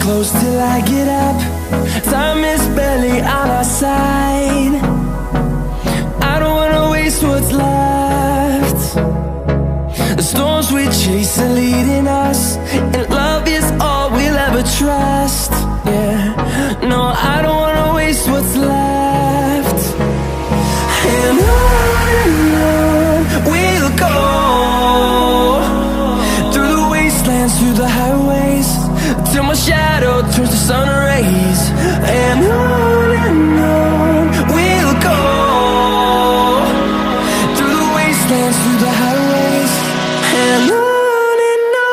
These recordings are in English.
close till I get up. Time is barely on our side. I don't wanna waste what's left. The storms we chase are leading us, and love is all we'll ever trust. Yeah, no, I don't wanna waste what's left. And on we'll go, through the wastelands, through the highways, till my shadow turns to sun rays. And on we'll go, through the wastelands, through the highways, and on we'll go.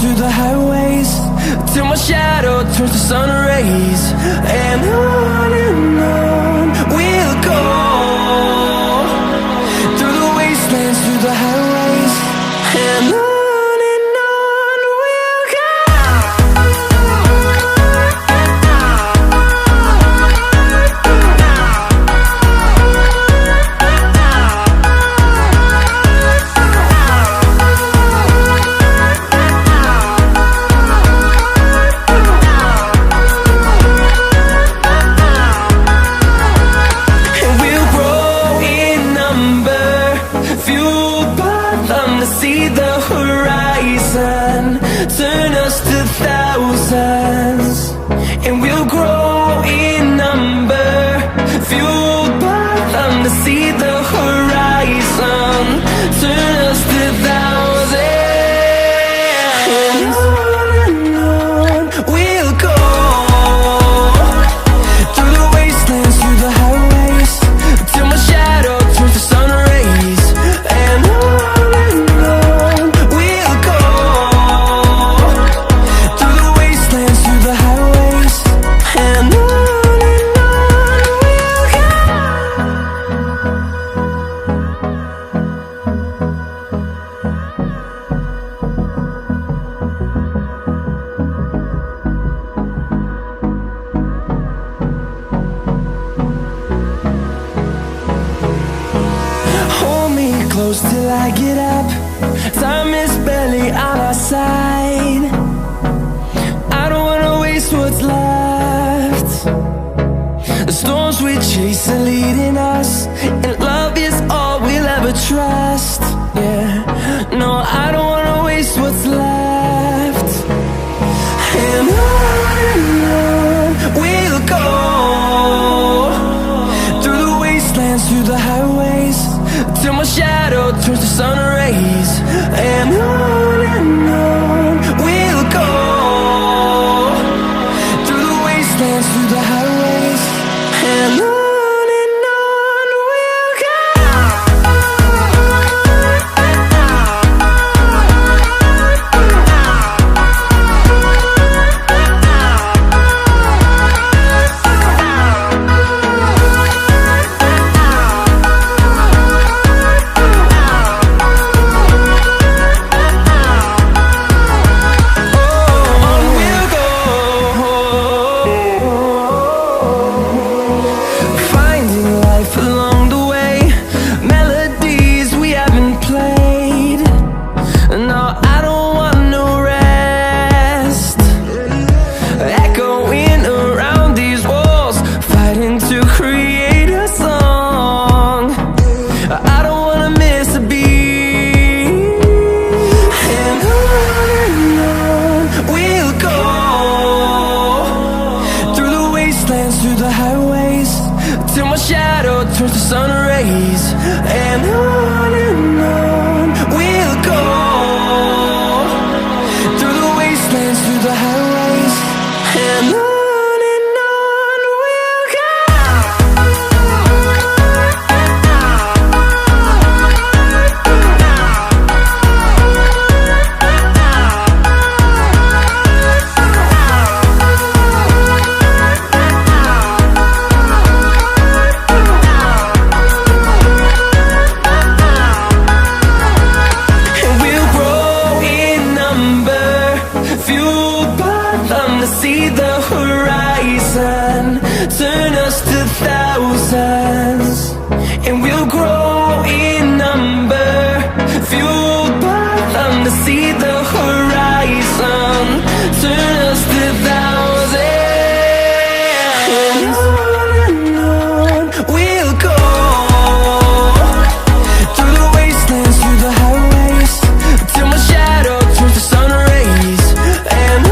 Through the highways, till my shadow turns to sun rays. And on we'll go, through the wastelands, through the highways, and on we'll go. See the horizon, turn us to thousands, and we'll grow in number, fueled by them to see the horizon, turn us to thousands. And on we'll go, through the wastelands, through the highways, till my shadow turns to sun rays. And close till I get up. Time is barely on our side. I don't wanna waste what's left. The storms we chase are leading us, and love is all we'll ever trust. Yeah, no, I don't wanna waste what's left. And on we'll go, through the wastelands, through the highways, till my shadow turns to sun rays. And on we'll go, through the wastelands, through the highways, and on we'll go. sun rays. And on we'll go, through the wastelands, through the highways. And on we'll go. See the horizon, turn us to thousands, and we'll grow in number, fueled by them to see the horizon, turn us to thousands, and on we'll go, through the wastelands, through the highways, till my shadow turns to sun rays. And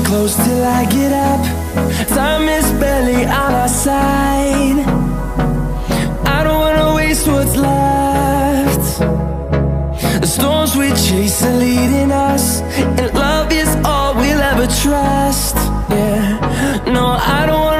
close till I get up. Time is barely on our side. I don't wanna waste what's left. The storms we chase are leading us, and love is all we'll ever trust. Yeah, no, I don't wanna